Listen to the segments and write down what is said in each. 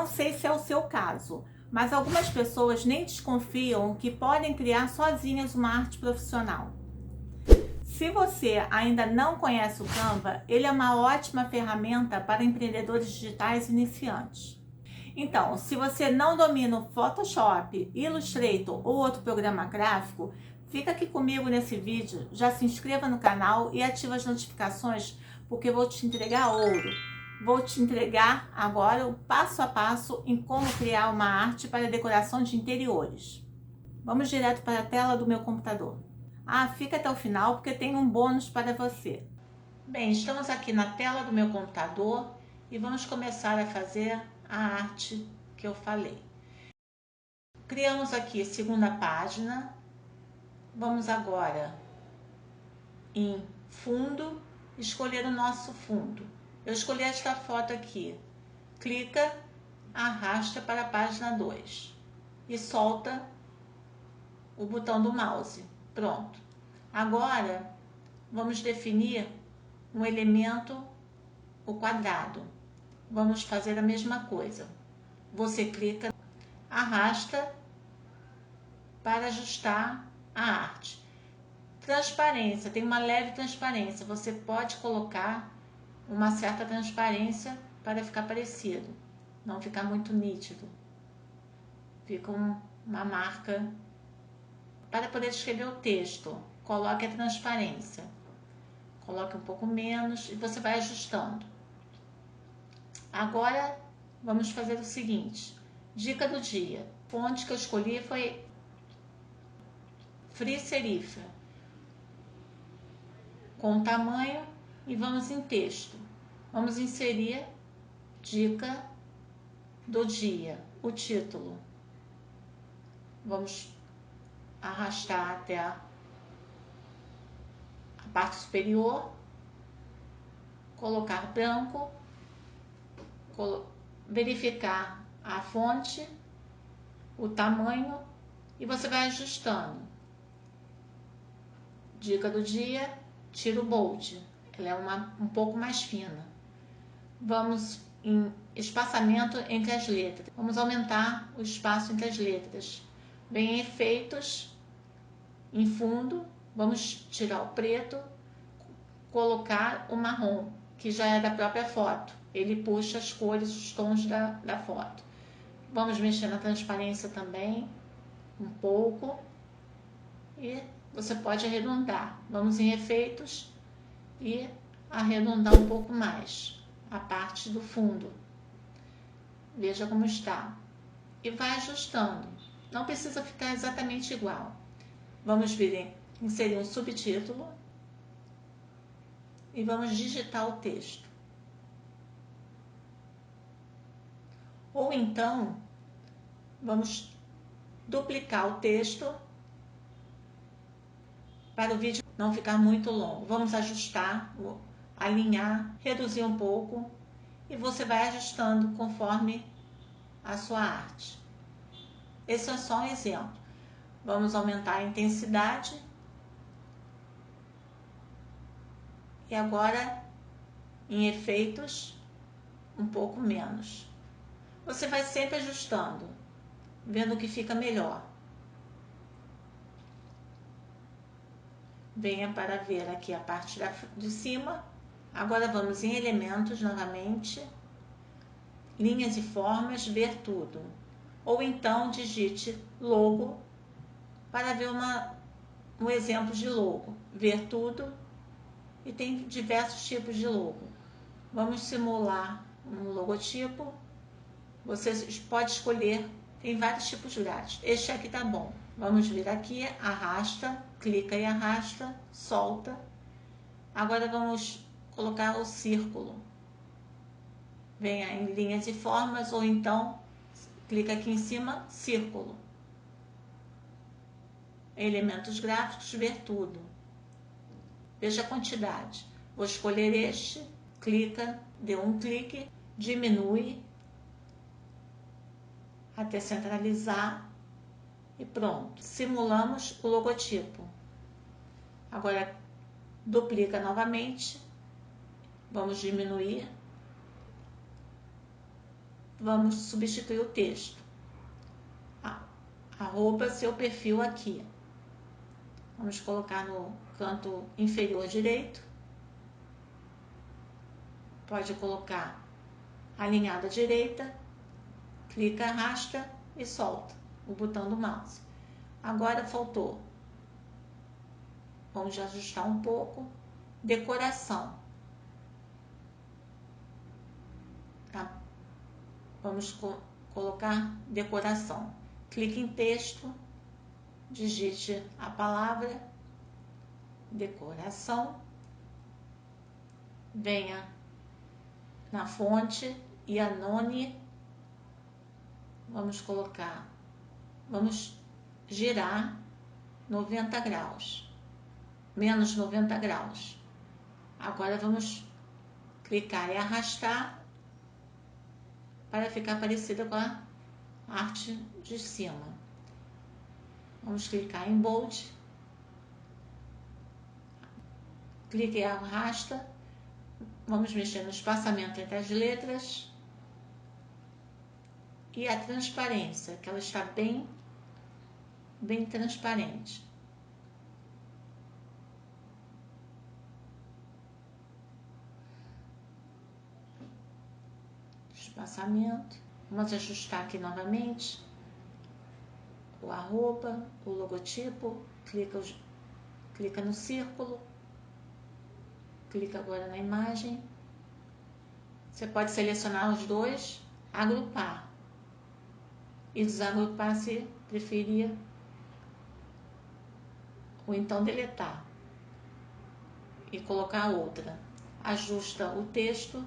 sei se é o seu caso, mas algumas pessoas nem desconfiam que podem criar sozinhas uma arte profissional. Se você ainda não conhece o Canva, ele é uma ótima ferramenta para empreendedores digitais iniciantes. Então, se você não domina o Photoshop, Illustrator ou outro programa gráfico, fica aqui comigo nesse vídeo, já se inscreva no canal e ativa as notificações, porque eu vou te entregar ouro. Vou te entregar agora o passo a passo em como criar uma arte para decoração de interiores. Vamos direto para a tela do meu computador. Fica até o final porque tem um bônus para você. Bem, estamos aqui na tela do meu computador e vamos começar a fazer a arte que eu falei. Criamos aqui a segunda página. Vamos agora em fundo, escolher o nosso fundo. Eu escolhi esta foto aqui. Clica, arrasta para a página 2 e solta o botão do mouse. Pronto. Agora vamos definir um elemento, o quadrado. Vamos fazer a mesma coisa. Você clica, arrasta para ajustar a arte. Transparência, tem uma leve transparência. Você pode colocar uma certa transparência para ficar parecido, não ficar muito nítido. Fica uma marca. Para poder escrever o texto, coloque a transparência. Coloque um pouco menos e você vai ajustando. Agora vamos fazer o seguinte. Dica do dia. A fonte que eu escolhi foi Free Serif. Com tamanho e vamos em texto. Vamos inserir dica do dia, o título. Vamos arrastar até a parte superior, colocar branco, verificar a fonte, o tamanho e você vai ajustando. Dica do dia, tira o bold, ela é um pouco mais fina. Vamos em espaçamento entre as letras, vamos aumentar o espaço entre as letras. Vem em efeitos, em fundo, vamos tirar o preto, colocar o marrom, que já é da própria foto. Ele puxa as cores, os tons da foto. Vamos mexer na transparência também, um pouco. E você pode arredondar. Vamos em efeitos e arredondar um pouco mais a parte do fundo. Veja como está. E vai ajustando. Não precisa ficar exatamente igual. Vamos vir inserir um subtítulo e vamos digitar o texto. Ou então, vamos duplicar o texto para o vídeo não ficar muito longo. Vamos ajustar, alinhar, reduzir um pouco e você vai ajustando conforme a sua arte. Esse é só um exemplo. Vamos aumentar a intensidade. E agora, em efeitos, um pouco menos. Você vai sempre ajustando, vendo o que fica melhor. Venha para ver aqui a parte de cima. Agora vamos em elementos novamente, linhas e formas, ver tudo. Ou então digite logo para ver um exemplo de logo. Ver tudo e tem diversos tipos de logo. Vamos simular um logotipo. Você pode escolher, tem vários tipos grátis. Este aqui tá bom. Vamos vir aqui, arrasta, clica e arrasta, solta. Agora vamos colocar o círculo. Venha em linhas e formas ou então clica aqui em cima, círculo. Elementos gráficos, ver tudo. Veja a quantidade. Vou escolher este, clica, deu um clique, diminui até centralizar e pronto. Simulamos o logotipo. Agora duplica novamente, vamos diminuir vamos substituir o texto. Arroba seu perfil aqui. Vamos colocar no canto inferior direito. Pode colocar alinhado à direita. Clica, arrasta e solta o botão do mouse. Agora faltou. Vamos ajustar um pouco. Decoração. Tá? Vamos colocar decoração. Clique em texto, digite a palavra decoração, venha na fonte e anone. Vamos girar 90 graus, menos 90 graus. Agora vamos clicar e arrastar para ficar parecida com a arte de cima. Vamos clicar em bold, clique e arrasta. Vamos mexer no espaçamento entre as letras e a transparência, que ela está bem transparente. Espaçamento. Vamos ajustar aqui novamente o arroba, o logotipo. Clica no círculo. Clica agora na imagem. Você pode selecionar os dois, agrupar e desagrupar se preferir, ou então deletar e colocar outra. Ajusta o texto.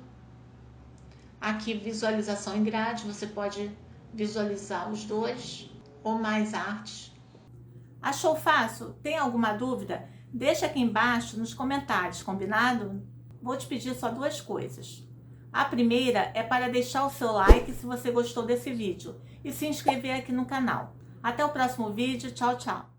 Aqui, visualização em grade, você pode visualizar os dois ou mais artes. Achou fácil? Tem alguma dúvida? Deixa aqui embaixo nos comentários, combinado? Vou te pedir só duas coisas. A primeira é para deixar o seu like se você gostou desse vídeo e se inscrever aqui no canal. Até o próximo vídeo. Tchau, tchau!